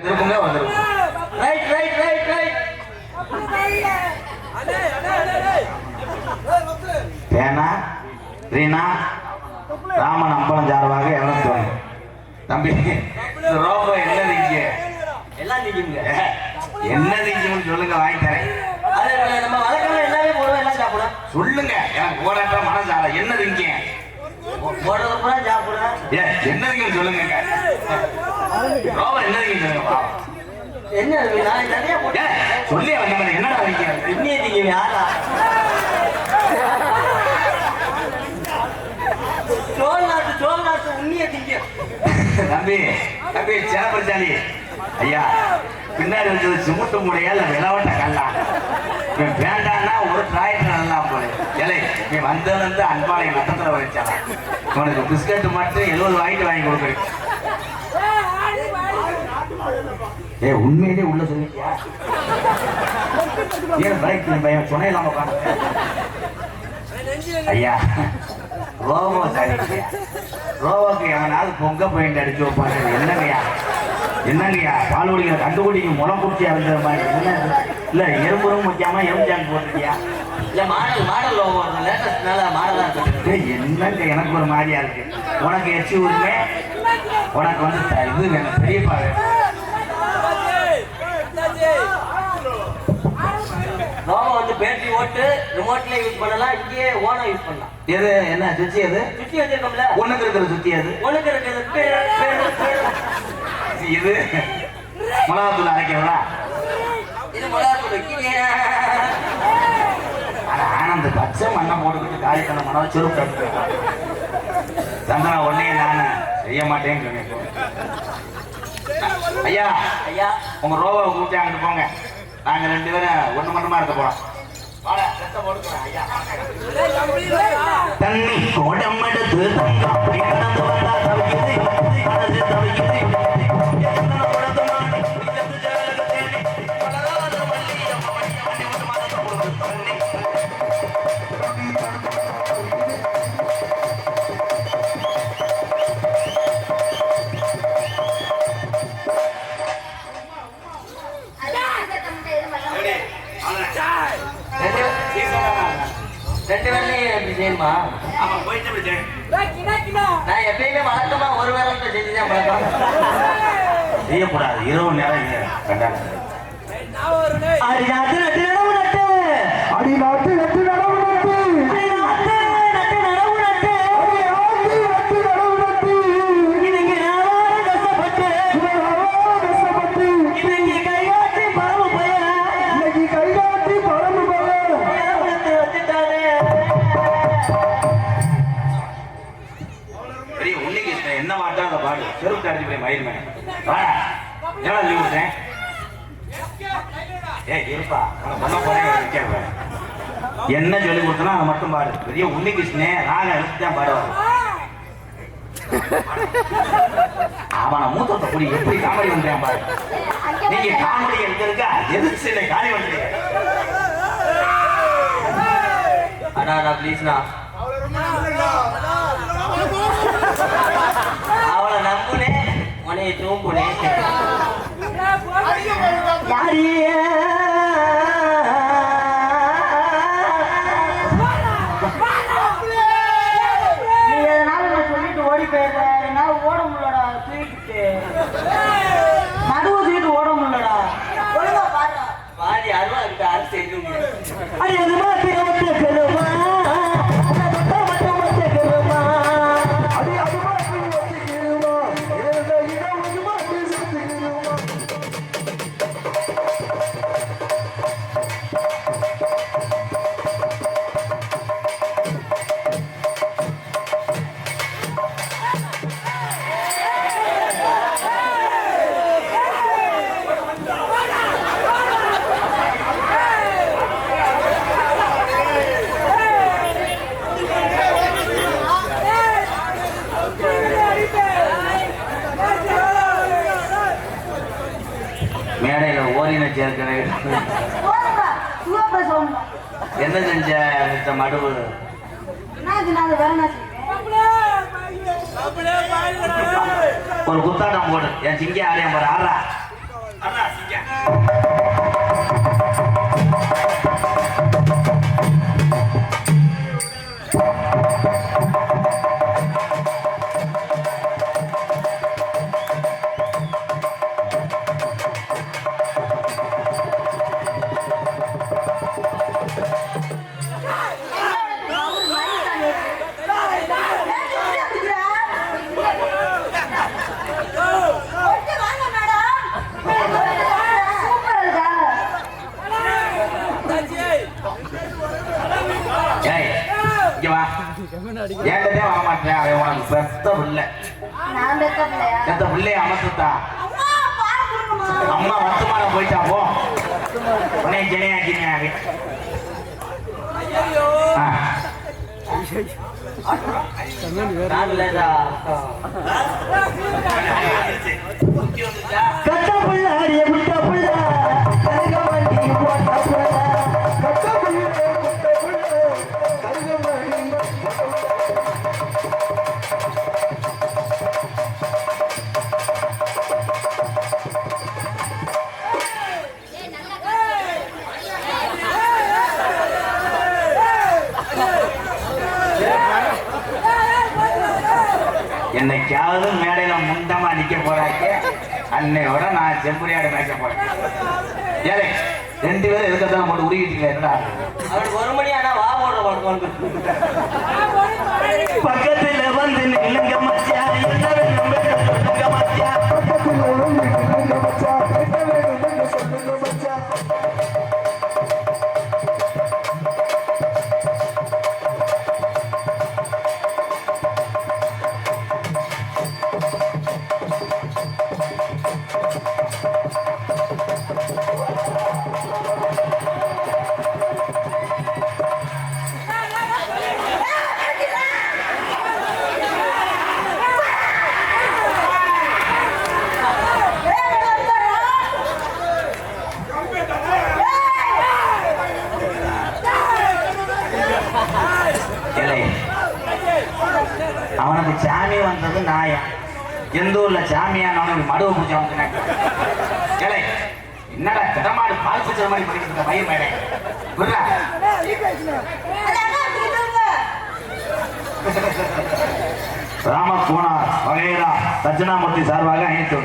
திருப்புங்க வந்துருக்கும். Right right right right. தேனா ரீனா ராமன் அம்பலம் ஜாரவாக எவ்வளவு தம்பி ரோபோ என்ன நீங்க எல்லாம் நீங்க என்ன நீங்கன்னு சொல்லுங்க வாங்கி தரேன். அது நம்ம வழக்கம் எல்லாமே போடுவோம் எல்லாம் சாப்பிடுவோம். சொல்லுங்க எனக்கு போராட்ட மனசால என்ன நீங்க போடுறது கூட சாப்பிடுறேன். என்ன நீங்க சொல்லுங்க ரோபோ என்ன நீங்க சொல்லுங்க. என்ன நான் நிறைய போட்டேன் சொல்லி வந்தவன் என்னடா நீங்க இன்னியே நீங்க யாரா சோழநாட்டு உண்மையை திங்க. தம்பி தம்பி சேலப்பரிசாலி ஐயா பின்னாடி வச்சது சுமுட்டு மூடையா இல்ல விளவட்ட கல்லா வேண்டான்னா ஒரு டிராக்டர் நல்லா போல இலை நீ வந்தது அன்பாளைய நட்டத்துல வச்சால உனக்கு பிஸ்கட் மட்டும் 70 வாங்கி கொடுக்குறேன். ஏ உண்மையிலே உள்ள சொல்லிட்டியா ஏன் பைக் பையன் சொன்ன இல்லாம உட்காந்து ஐயா ரோபோ சாரி ரோபோக்கு எவனாவது பொங்க பெயிண்ட் அடிச்சு வைப்பாங்க. என்னங்கய்யா பால் குடிக்கிற கண்டுபிடிக்க முளம் குடிச்சியா இருந்த மாதிரி என்ன இல்ல எறும்புறம் முக்கியமா எம்ஜான் போட்டுட்டியா இல்ல மாடல் ரோபோ லேட்டஸ்ட்னால மாடலா இருக்கு. என்னங்க எனக்கு ஒரு மாதிரியா இருக்கு. உனக்கு எச்சி உரிமை உனக்கு வந்து இது வேணும் பெரியப்பா ரோபோ வந்து பேட்டரி ஓட்டு ரிமோட்ல யூஸ் பண்ணலாம். இங்கே ஓனா யூஸ் பண்ணலாம். எது என்ன சுத்தி எது சுத்தி வச்சிருக்கோம்ல ஒண்ணுக்கு இருக்கிற சுத்தி அது ஒண்ணுக்கு இருக்கிறது இது மிளகாத்தூள் அரைக்கிறதா இது மிளகாத்தூள் ஆனந்த பச்சை மண்ணை போட்டுக்கிட்டு காரியத்தனை மனம் சுருக்க சந்தனா ஒன்னே நான் செய்ய மாட்டேன்னு சொன்னேன். ஐயா ஐயா உங்க ரோபோவை கூப்பிட்டு அங்கிட்டு போங்க. நாங்க 2 பேரும் ஒண்ணு மட்டுமா இருக்க போறோம். தண்ணி கோடம் எடுத்து நான் எப்பயுமே வழக்கமா ஒரு வேலை செஞ்சுதான் செய்யக்கூடாது. இரவு நேரம் என்ன மாட்டா அந்த பாடு செருப்பு அடிச்சு போய் மயிலுமே எவ்வளவு லீவ் விட்டேன். இருப்பா பண்ண போறேன் என்ன சொல்லி கொடுத்தனா அதை மட்டும் பாடு. பெரிய உன்னி கிருஷ்ணே ராக எழுத்துதான் பாடுவாரு. அவனை மூத்தத்தை கூடி எப்படி காமெடி பண்றேன் பாரு. நீங்க காமெடி எடுத்திருக்கா எதுக்கு சில காலி பண்றீங்க. அண்ணா பிளீஸ்ண்ணா அவளை நம்புனே உனைய தூங்குனே நீ எதனால நான் சொல்லிட்டு ஓடி போயிடுற. என்னால ஓட முடியலடா தூக்கிட்டு நடுவ தூக்கிட்டு ஓட முடியலடா. பாதி அருவா இருக்கு அரிசி எதுவும் மேடையில ஓரின சேர்க்கிறேன். என்ன செஞ்ச மடுவு ஒரு குத்தாட்டம் போடு. என் சிங்க ஆலயம் போற ஆறா ஏண்டதே வர மாட்டேன். அவன் உனக்கு பெத்த பிள்ளை. பெத்த பிள்ளைய அமர்த்துட்டா. அம்மா வருத்தமான போயிட்டா போ. உன்னை ஜனையாக்கினேன். கட்ட புள்ள அடிய முட்ட புள்ள என்னைக்காவது மேடையில முண்டமா நிக்க போறாங்க. அன்னையோட நான் செம்புரியாடு மேய்க்க போறேன். ஏழை 2 பேரும் இருக்கத்தான் போட்டு உருகிட்டு அவனுக்கு 1 மணி ஆனா வா போடுற பக்கத்துல வந்து நில்லுங்க மச்சா. அவனுக்கு சாமி வந்தது நாயா. எந்த ஊர்ல சாமியான மடுவை பூஜை வந்து என்னடா திடமாடு பால் பூஜை மாதிரி பண்ணிட்டு இருக்க பையன் மேடை ராமகுமார் வகைரா தட்சிணாமூர்த்தி சார்பாக அனைத்து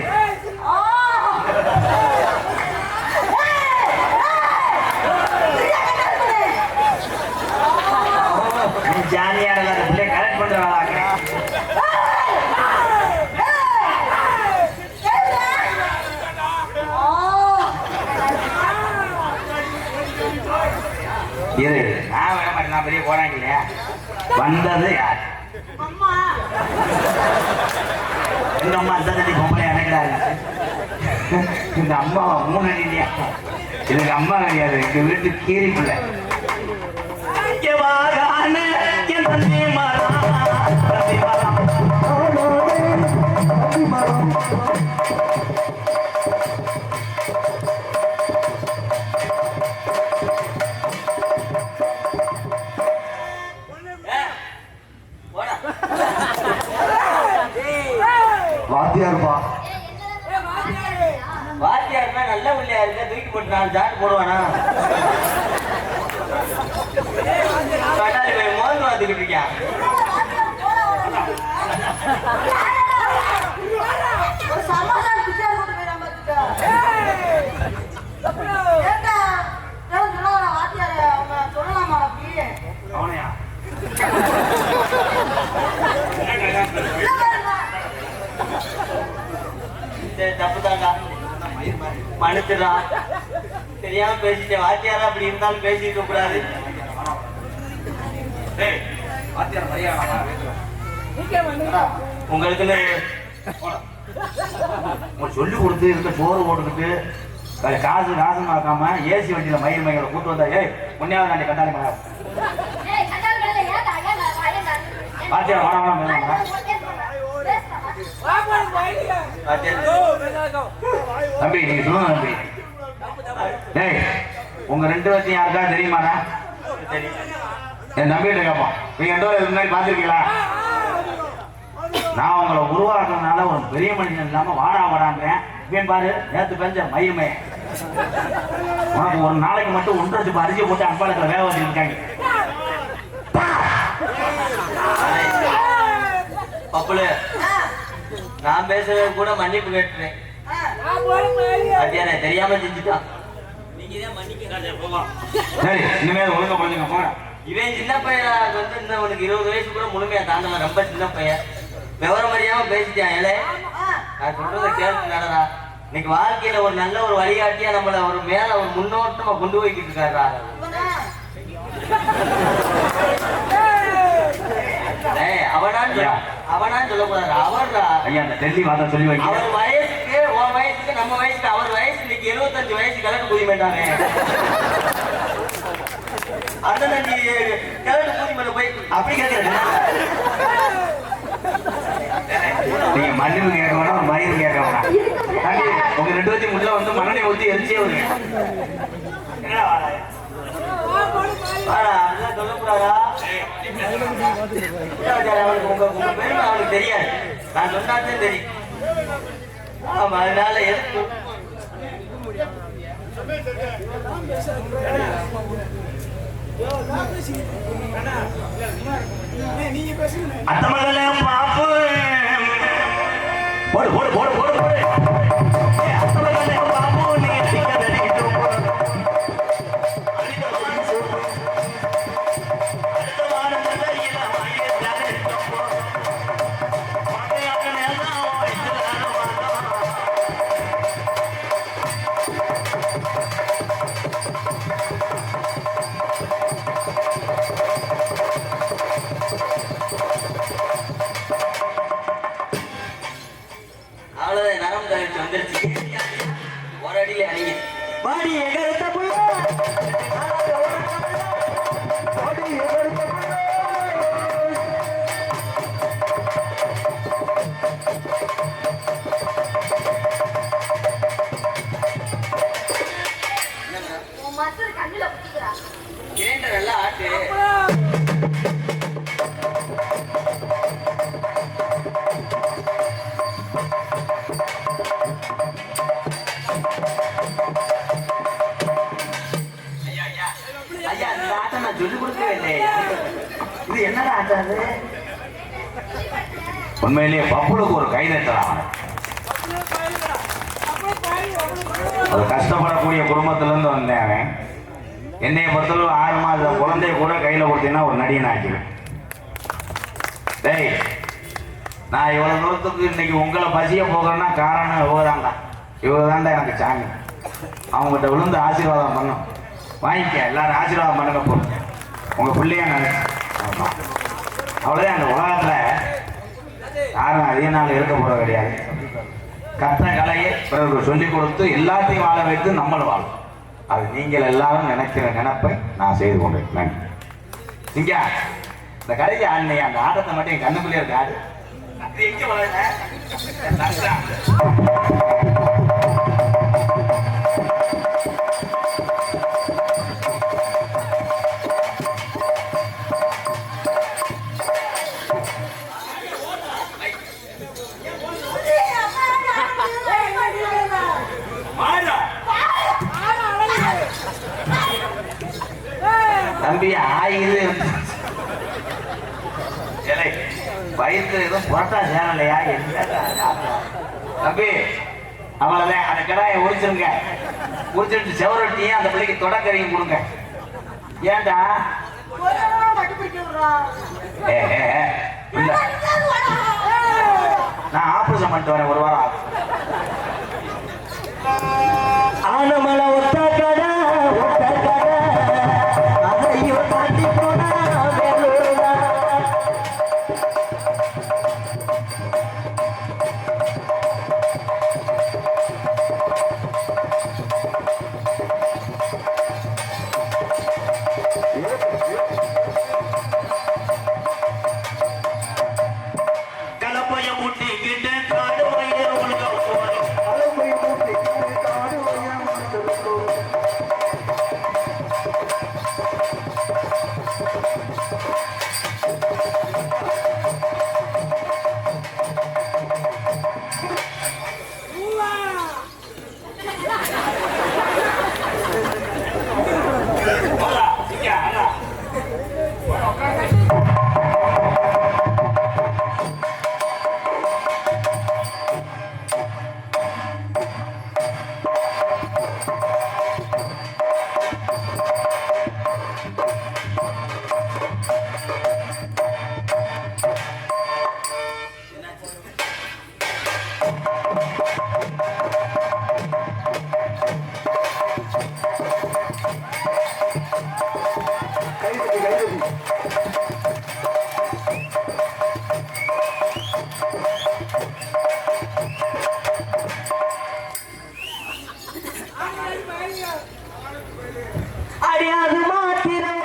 ஜாலியான பிள்ளை கரெக்ட் பண்றாங்க. இரு நான் வேற மாதிரி நான் பெரிய போறாங்க இல்லையா. வந்தது யார்? எங்க அம்மா அந்த தண்ணி பொம்பளை இறக்கிறாங்க. இந்த அம்மாவை 3 அடி இல்லையா. இதுக்கு அம்மா கிடையாது, எங்க வீட்டு கீரி பிள்ளை. வாத்தியாருப்பா நல்ல பிள்ளையா இருக்க தூக்கி போட்டு 4 ஜாட் போடுவானா? மோந்து வந்துக்கிட்டு இருக்கியா? அவனையா தப்புதாங்க மன்னிச்சிடா. தெரியாம பேசிட்டேன். வாத்தியாரா அப்படி இருந்தாலும் பேசிக்க கூடாது. உங்களுக்கு சொல்லி கொடுத்து இருக்க சோறு போட்டுக்கிட்டு காசு பார்க்காம ஏசி வண்டியில மயில் மயில கூட்டு வந்தா முன்னாவது நாளைக்கு கண்டாளி மகன் வாத்தியார் வாடா தம்பி நீங்க சொல்லுங்க தம்பி. டேய் உங்க 2 பேர்த்தையும் யாருக்கா தெரியுமாடா? என் தம்பிகிட்ட கேட்பான். நீங்க 2 பேரும் முன்னாடி பாத்துருக்கீங்களா? நான் உங்களை உருவாக்குறதுனால ஒரு பெரிய மனுஷன் இல்லாம வாடா வாடான்றேன். இவன் பாரு நேற்று பெஞ்ச மயிலுமே உனக்கு ஒரு நாளைக்கு மட்டும் 1.5 ரூபாய் அரிசி போட்டு அன்பாளத்துல வேக வச்சிருக்காங்க. பப்புளு நான் பேசவே கூட மன்னிப்பு கேட்டுறேன். தெரியாம செஞ்சுட்டான். இனிமேல் ஒழுங்க பண்ணுங்க போங்க. இவன் சின்ன பையன் வந்து இன்னும் உனக்கு 20 வயசு கூட முழுமையா தாண்டவன். ரொம்ப சின்ன பையன் விவரம் அறியாம பேசிட்டான். ஏழை நான் சொல்றதை கேட்டு நடடா. இன்னைக்கு வாழ்க்கையில ஒரு நல்ல ஒரு வழிகாட்டியா நம்மள ஒரு மேல ஒரு முன்னோட்டமா கொண்டு போய்கிட்டு இருக்காரா. அவனான்னு சொல்லக்கூடாது. அவர்டா ஐயா அந்த டெல்லி வார்த்தை சொல்லி வைக்க. அவர் வயசுக்கு உன் வயசுக்கு நம்ம வயசுக்கு அவர் வயசு இன்னைக்கு 75 வயசு கிழக்கு பூஜை பண்ணிட்டாங்க. அண்ணன் நீ கிழக்கு பூஜை பண்ண போய் அப்படி கேட்கறேன். நீங்க மண்ணில் கேட்க வேணாம், மயிர் கேட்க வேணாம். உங்க 2 பேர்த்தையும் உள்ள வந்து மண்ணை ஊற்றி எரிச்சே வருங்க. அப்படிலாம் சொல்லக்கூடாதா? அவனுக்கு உங்க பெருமை அவனுக்கு தெரியாது. நான் சொன்னாதான் தெரியும். ஆமா, அதனால எதுக்கு அத்தமகளே பாப்பு போடு போடு போடு போடு போடு. அத்தமகளே பாப்பு நீங்க அவ்வளவுதான். நரம் கழிச்சு வந்துருச்சு. ஒரு அடியில அணிங்க பாடி எகரத்த போய் கிரைண்டர் எல்லாம் ஆட்டு. ஐயா இந்த ஆட்டம் நான் சொல்லி கொடுக்கவே இல்லையா? இது என்னடா ஆட்டம் அது? உண்மையிலேயே பப்புளுக்கு ஒரு கை தட்டலாம். ஒரு கஷ்டப்படக்கூடிய குடும்பத்துல இருந்து வந்தேன் அவன். என்னைய பொறுத்தளவு 6 மாத குழந்தைய கூட கையில கொடுத்தீங்கன்னா ஒரு நடிகன் ஆக்கிடுவேன். டேய், நான் இவ்வளவு தூரத்துக்கு இன்னைக்கு உங்களை பசிய போகிறேன்னா காரணம் இவதான்டா. இவதான்டா எனக்கு சாமி. அவங்ககிட்ட விழுந்து ஆசீர்வாதம் பண்ணும். வாங்கிக்க, எல்லாரும் ஆசீர்வாதம் பண்ணுங்க. போ உங்க பிள்ளையா நினைச்சு. அவ்வளோதான். அந்த உலகத்துல யாரும் அதிக நாள் இருக்க போறது கிடையாது. கற்ற கலையை பிறகு சொல்லிக் கொடுத்து எல்லாத்தையும் வாழ வைத்து நம்மளும் வாழும். அது நீங்கள் எல்லாரும் நினைக்கிற நினைப்பை நான் செய்து கொண்டிருக்கிறேன். இங்க இந்த கலையை ஆடினை அந்த ஆட்டத்தை மட்டும் என் கண்ணுக்குள்ளே இருக்காது. எங்க வளர்ந்த தம்பி ஆயுது வயிற்று எதுவும் புரட்டா சேரலையா? என்ன தம்பி, அவ்வளவுதான். அந்த கடாயை உரிச்சிருங்க. உரிச்சிட்டு செவரொட்டியும் அந்த பிள்ளைக்கு தொடக்கறியும் கொடுங்க. ஏண்டா இல்ல, நான் ஆபரேஷன் பண்ணிட்டு வரேன். 1 வாரம் ஆகும். ஆனமல ஒத்த கடை ஒத்த கடை அதையோ தாண்டி போனா வேலூரா. கலப்பைய முட்டிக்கிட்டு காடு மயிர் உலகம் அடியாது மாத்திரம்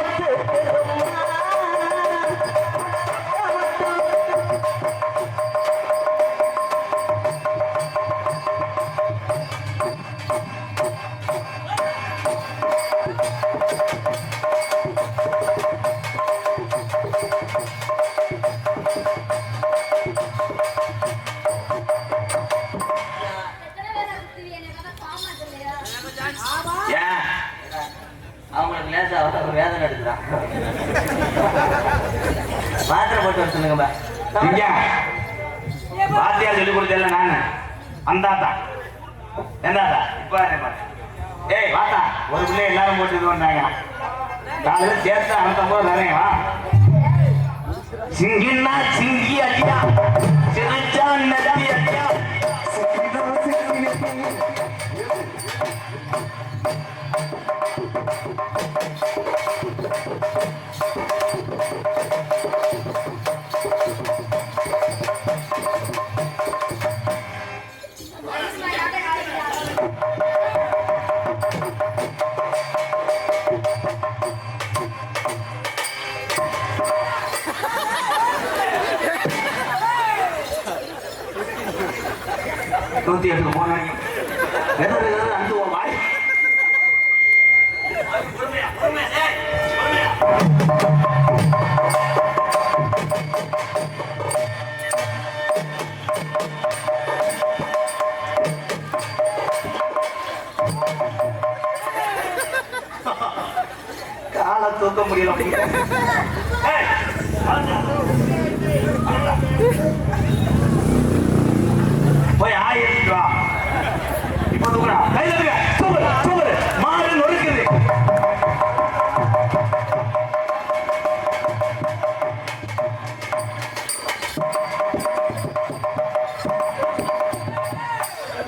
அவங்களுக்கு லேசா வேதனை எடுத்துறான். மாத்திரை போட்டு வர சொல்லுங்கப்பா. வாத்தியார் சொல்லி கொடுத்தல நானு அந்தாத்தா எந்தாத்தா இப்ப ஏய் வாத்தா ஒரு பிள்ளை எல்லாரும் போட்டு இது பண்ணாங்க காலையில சேர்த்து 50 தானே வா சிங்கின்னா சிங்கி அடியா சிரிச்சா நதி அடியா நூத்தி எட்டு போனாங்க அந்த வாய் காலை தூக்க முடியல போய் ஆயிட்டு வா இப்ப தூக்குறா கையில இருக்க சூப்பர் சூப்பர் மாறு நொறுக்குது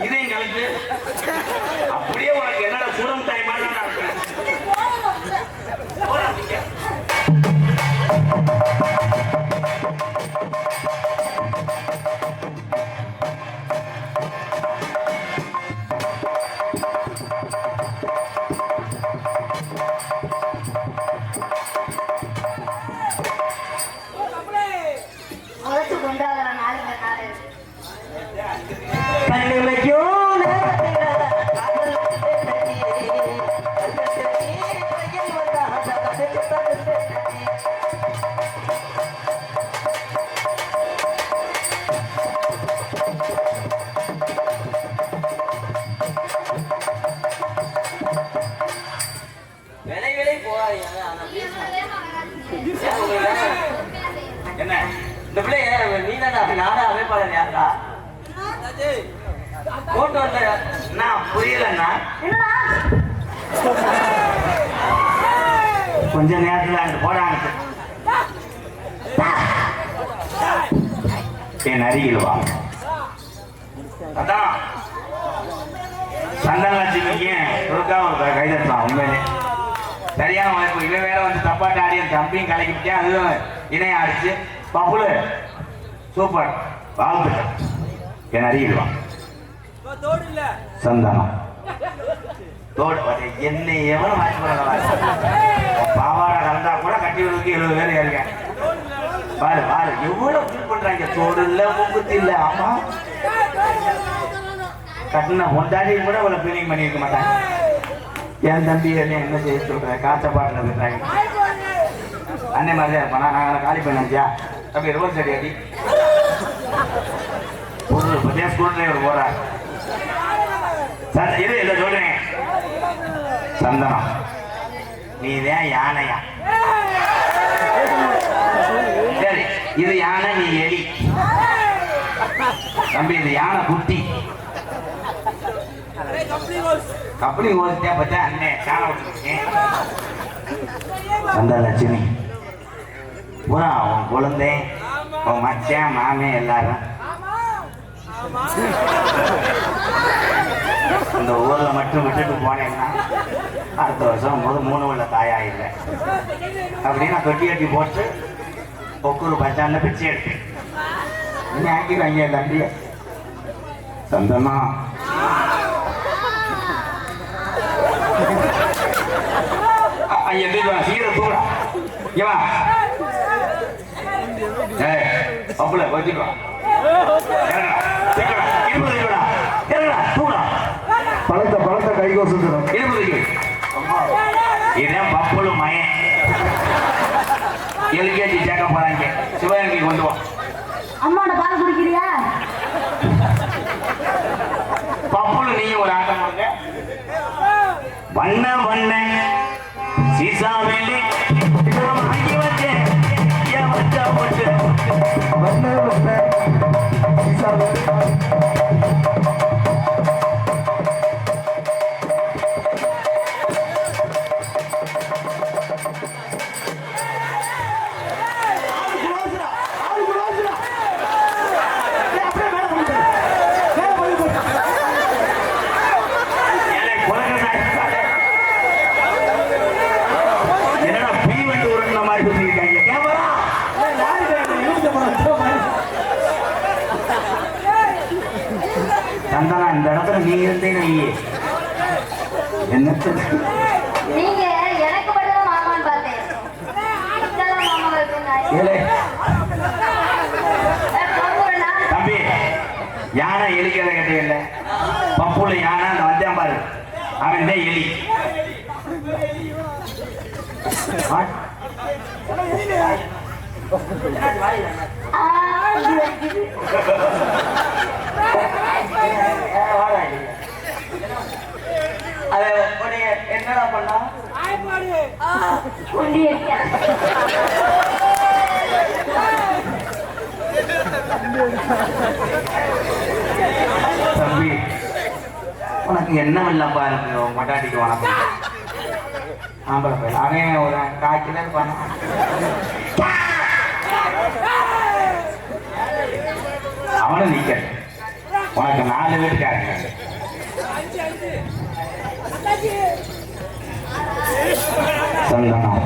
இதையும் கலந்து அப்படியே உனக்கு என்னடா சுடம் தாய் மாதிரி நான் இருக்கேன் என்ன இந்த பிள்ளைய நீ தானே நாடா அமைப்பாளர் யாரா போட்டு வந்த நான் புரியலண்ணா கொஞ்ச நேரத்தில் அங்க போடாங்க என் அருகில் வா அதான் சந்தன லட்சுமிக்கு ஒருக்கா ஒரு கைதட்டலாம் உண்மையிலே சரியான வாய்ப்பு இவன் வேற வந்து தப்பாட்டு ஆடி என் தம்பியும் கலக்கிட்டேன் அதுவும் இணைய ஆடிச்சு பப்புலு சூப்பர் வாழ்த்துக்கள் என் அறியிடுவான் சந்தானம் தோடு என்னை எவனும் வாய்ப்பு பாவாடை கலந்தா கூட கட்டி விடுறதுக்கு 70 பேர் இருக்கேன் பாரு பாரு எவ்வளவு ஃபீல் பண்றாங்க தோடு இல்ல முக்குத்தி இல்ல ஆமா கட்டின பொண்டாடி கூட இவ்வளவு ஃபீலிங் பண்ணிருக்க மாட்டாங்க என் தம்பி என்ன செய்ய சொல்ற காய்ச்ச பாட்டில் இருக்காங்க அண்ணே மாதிரியா இருப்பானா நாங்கள் காலி பண்ணியா அப்படி ரோல் சரி அடி ஒரு பத்தியா ஸ்கூல் டிரைவர் போறாரு இது இல்லை சொல்றேன் சந்தனம் நீதான் யானையா சரி இது யானை நீ எலி தம்பி இது யானை குட்டி கம்பெனி ஓசிட்டா பார்த்தா அண்ணே காண விட்டுருக்கேன் அந்த லட்சுமி பூரா உன் குழந்தை உன் மச்சான் மாமே எல்லாரும் இந்த ஊர்ல மட்டும் விட்டுட்டு போனேன்னா அடுத்த வருஷம் 3 உள்ள தாயாயிடுறேன் அப்படின்னு நான் தொட்டி கட்டி போட்டு ஒக்கூர் பச்சான்ல பிச்சை எடுத்தேன் நீ ஆக்கிடுவாங்க தம்பிய சந்தமா இங்க வா. ஏய், பப்புல வச்சுக்கோ. இறங்குடா, தூக்குடா, இடுப்பு தூக்குடா. இறங்குடா, தூக்குடா. பழத்தை கை கோசுக்கிறோம். இடுப்பு தூக்கு. இதான் பப்புல மயன். எல்கேஜி சேர்க்க போறாங்க. சிவகங்கை கொண்டு வா. அம்மாவோட பால் குடிக்கிறியா? பப்புல நீயும் ஒரு ஆட்டம் போடுங்க. வண்ண வண்ண சீசாவேலி வாங்கி வச்சேன். ஏன் வச்சா போட்டு வண்ண சீசாவேலி சந்தனா இந்த இடத்துல நீ இருந்தேன்னு என்ன நீங்க எனக்கு மட்டும் மாமான்னு பார்த்தேன். இங்கெல்லாம் மாமா இருக்குங்க. தம்பி யானை எலிக்கிறத கட்டே இல்லை. பப்புல யானை அந்த வந்தேன் பாரு, அவன் தான் எலி. அதை என்னடா பண்ணா? தம்பி உனக்கு என்ன இல்லப்பா இருக்கு மட்டாட்டிக்கு வணக்கம். ஆம்பளை பையன் அவன் ஒரு காய்ச்சல பண்ண அவனும் நிக்க. உனக்கு 4 வீட்டுக்காரங்க. சந்தனம்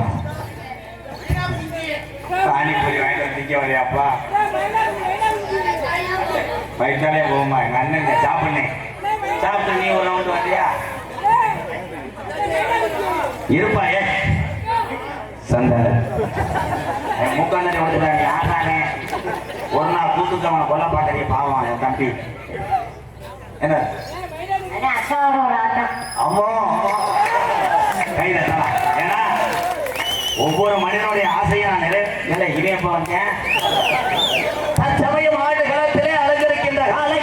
பானிபூரி வாங்கிட்டு நிக்க வரையாப்பா. வயிற்றாலே போகுமா எங்க அண்ணன் சாப்பிடுனேன். சாப்பிட்டு நீ ஒரு ரவுண்டு வந்தியா இருப்பா. ஏ சந்தன மூக்காண்டி வந்துட்டாங்க. யாரானே ஒரு நாள் கூட்டுக்கவனை கொல்ல பாட்டறிய பாவம் என் தம்பி. என்ன அக்காவோட ஒரு ஆட்டம். அம்மா கையில ஏன்னா ஒவ்வொரு மனிதனுடைய ஆசையும் நான் இல்லை இதே எப்ப வந்தேன். தற்சமயம் மாடு களத்திலே அலங்கரிக்கின்ற காலை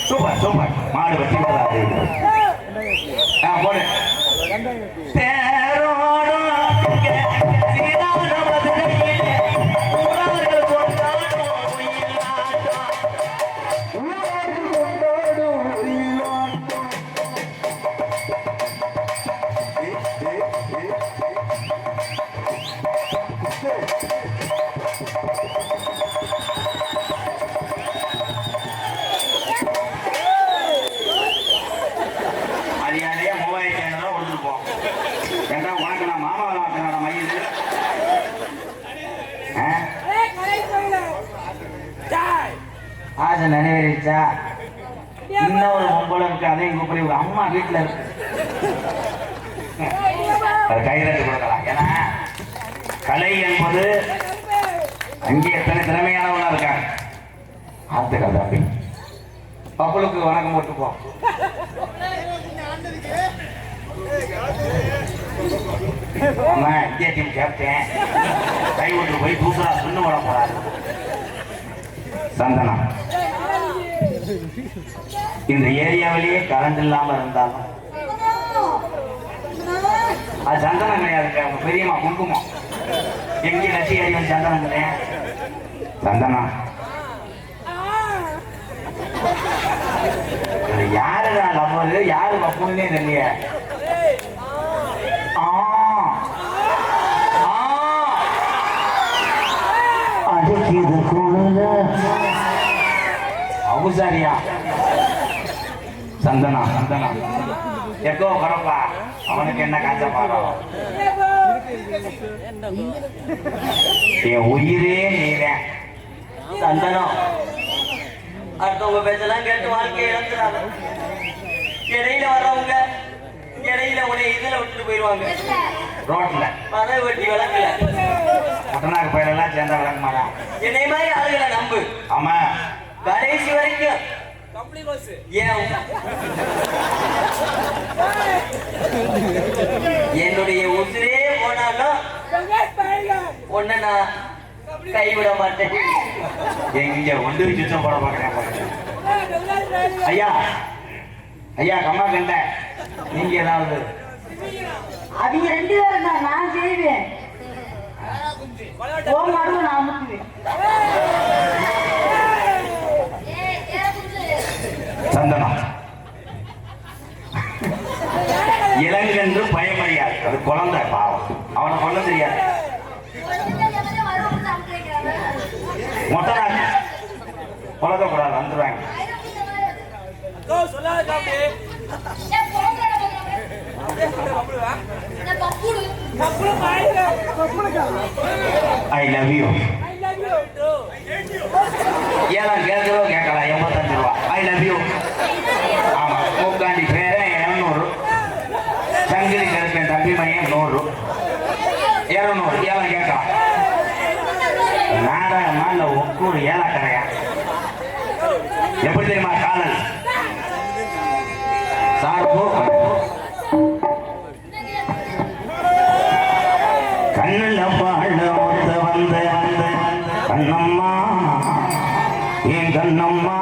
சூப்பர் சூப்பர் மாடு வச்சு போடு. மரியாதையா 3500 ரூபா கொடுத்துருப்போம். ஏண்டா உனக்கு நான் மாமா வளர்த்தேன் மயில். ஆசை நினைவேறிச்சா? இன்னொரு பொம்பளை இருக்கு, அதையும் கூப்பிடி ஒரு அம்மா வீட்டுல இருக்கு. அது கையிலிருந்து கொடுக்கலாம். ஏன்னா கலை என்பது அங்கே எத்தனை திறமையானவங்களா இருக்காங்க. ஆத்துக்கள் தம்பி பப்புளுக்கு வணக்கம் போட்டுப்போம். இந்தியா டீம் கேப்டன் கை விட்டு போய் தூக்குறா சுண்ணு போட போறாரு. சந்தனா இந்த ஏரியாவிலேயே கரண்ட் இல்லாம இருந்தாலும் அது சந்தனம் கிடையாது. அவங்க பெரியம்மா குங்குமம் எங்கே நசி அறிவன் சந்தனம் கிடையாது. சந்தனா யாருடா லவ்வர் யாரு பப்புன்னே தெரியல. அடிக்குது குழுல அவுசாரியா சந்தனா சந்தனா எக்கோ பரப்பா அவனுக்கு என்ன காய்ச்ச பாடம். என் உயிரே நீதான் சந்தனம். அடுத்தவங்க பேச்செல்லாம் கேட்டு வாழ்க்கையை இழந்துடாங்க. இடையில வர்றவங்க இடையில உன்னை இதுல விட்டுட்டு போயிடுவாங்க ரோட்ல மலை வெட்டி விளக்குல முட்டநாக்கு பயிரெல்லாம் சேர்ந்தா விளக்க மாட்டான். என்னை மாதிரி ஆளுகளை நம்பு ஆமா கடைசி வரைக்கும் ஏன் என்னுடைய உசிரே போனாலும் உன்னை நான் கைவிட மாட்டேன். எங்க ஒன்று சுத்தம் போட பாக்குறேன். ஐயா ஐயா கம்மா கண்ட நீங்க ஏதாவது அவங்க 2 பேரும் தான் நான் செய்வேன். ஓ மாடு நான் முட்டுவேன். சந்தனம் இளங்கன்று பயமறியாது. அது குழந்தை பாவம், அவனை கொல்ல தெரியாது. மொட்டை குழந்தைக்கூடாது வந்துடுவாங்க. I love you. ஏன் கேட்கிறோ கேட்கலாம். 85 ரூபா. I love you. ஆமா மூக்காண்டி பேர 200. சங்கிலி கருப்பேன் தம்பி மையம் 100. 200. ஏன் கேட்கலாம். நாடகமா இல்ல ஒக்கூர் ஏலக்கரையா? எப்படி தெரியுமா காதல் சார்பு கண்ணுல பாழ ஒத்த வந்த கண்ணம்மா என் கண்ணம்மா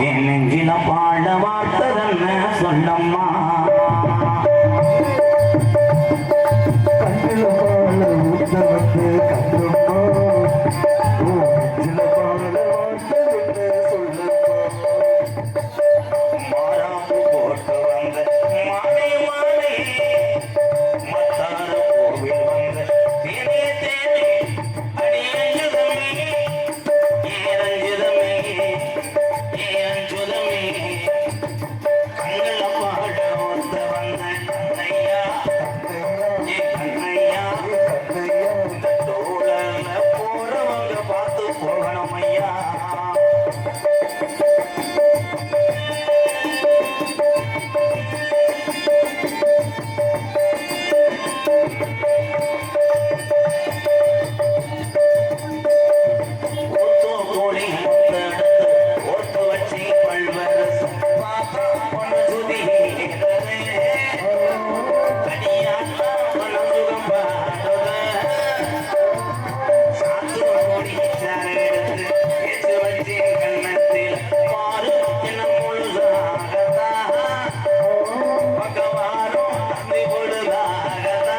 என் நெஞ்சில பாழ வார்த்ததன்ன சொல்லம்மா. கண்ணில பால ஊத்த வந்து கண்ணம்மா நெஞ்சில பால வார்த்ததென்ன சொல்லம்மா. மாறாப்பு போட்டு வந்த மாலை மாலை மத்தார கோவில் வந்த தேனே தேனே அடியஞ்சுதமே ஏரஞ்சுதமே ஏரஞ்சுதமே கண்ணுல பாட ஒத்த வந்த கண்ணையா ஏ கண்ணையா இந்த தோழல போறவங்க பார்த்து போகணும் ஐயா. ஒத்து கோழி முத்தெடுத்து ஒத்து வச்சு பல்வரசு பாப்பா பொண்ணு சுதிக்கிறதே தனியாட்டா மனசுகம் பாடுற சாத்து கோடி சாரெடுத்து ஏற்று வச்சு கண்ணத்தில் பாரு என்ன முழுதாகதா பகவானும் தந்தை பொழுதாகதா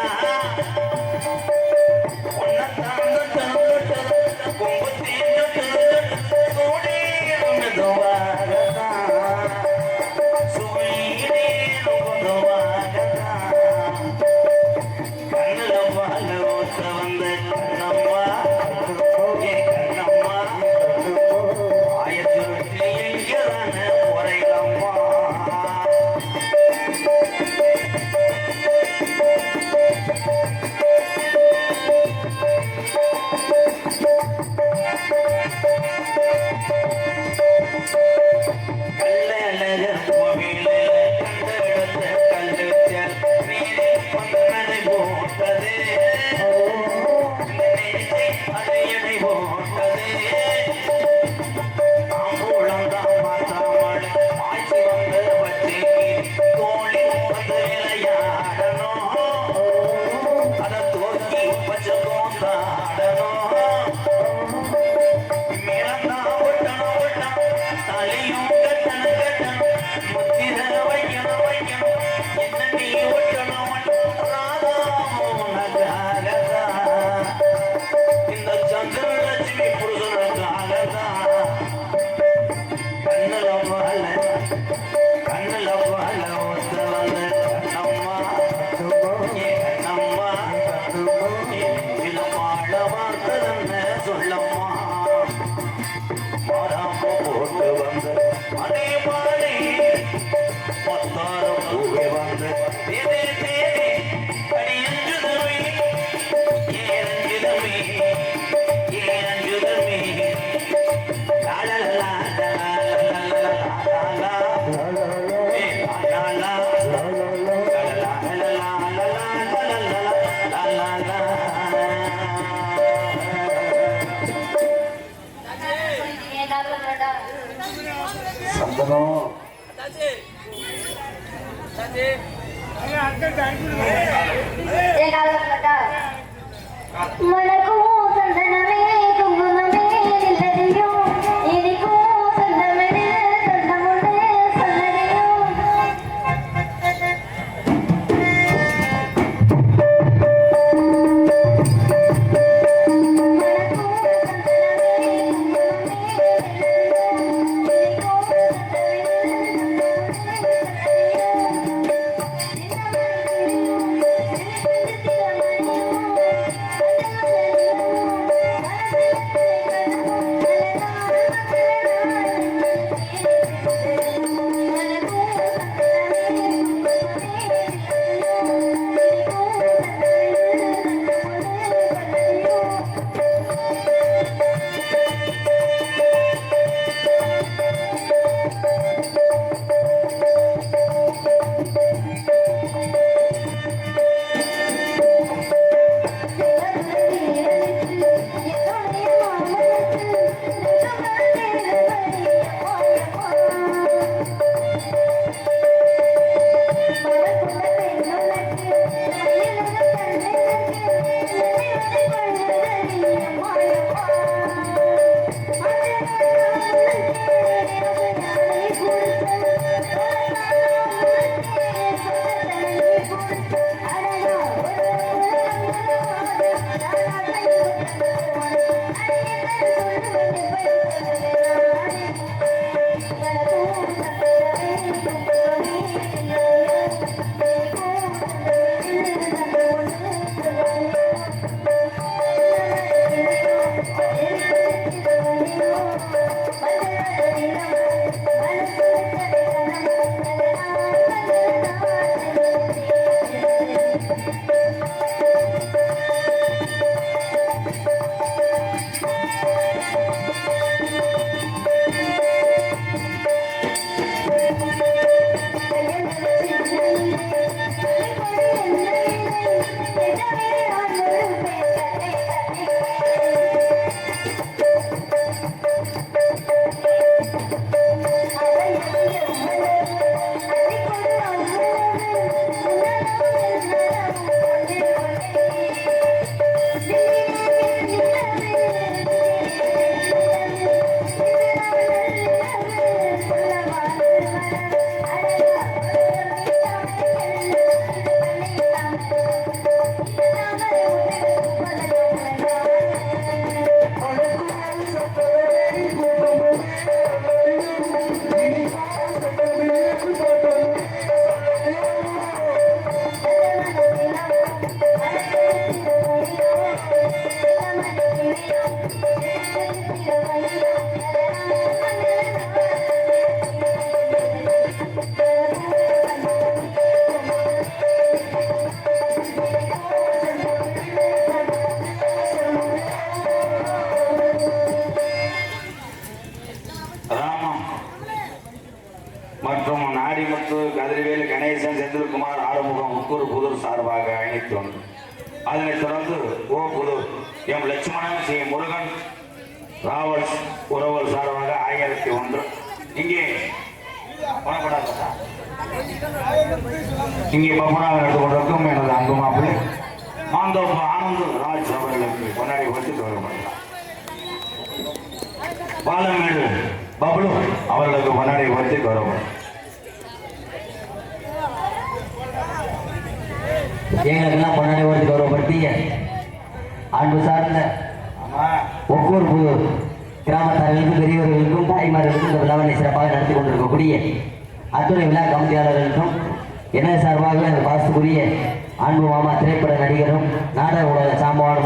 என் கால கேட்டா மனக்கும் சந்தனமே குங்குமமே இல்லதையும் இனிக்கும் சந்தனமே சந்தமுடே சந்தனையும் ராமம் மற்றும் நாடிமுத்து கதிர்வேல் கணேசன் செந்தில்குமார் ஆறுமுகம் முக்கூர் புதூர் சார்பாக 501. அதனைத் தொடர்ந்து ஓ புதூர் எம் லட்சுமணன் சி முருகன் ராவல்ஸ் உறவல் சார்பாக 1001. இங்கே இங்கே பப்பனாக எடுத்து கொண்டிருக்கும் எனது அன்பு மாப்பிள்ளை மாந்தோப்பு ஆனந்த் ராஜ் அவர்களுக்கு கொண்டாடி கொடுத்து கௌரவப்படுகிறார். பாலமேடு பப்ளு அவர்களுக்கு கொண்டாடி கொடுத்து கௌரவம். எங்களுக்கெல்லாம் கொண்டாடி கொடுத்து கௌரவப்படுத்திய அன்பு சார்ந்த ஒவ்வொரு கிராமத்தார்களுக்கும் பெரியவர்களுக்கும் தாய்மார்களுக்கும் இந்த விழாவினை சிறப்பாக நடத்தி கொண்டிருக்கக்கூடிய அத்துணை விழா கமிட்டியாளர்களுக்கும் எனது சார்பாக பாசுக்குரிய அன்பு மாமா திரைப்பட நடிகரும் நாடக உலக சாம்பவான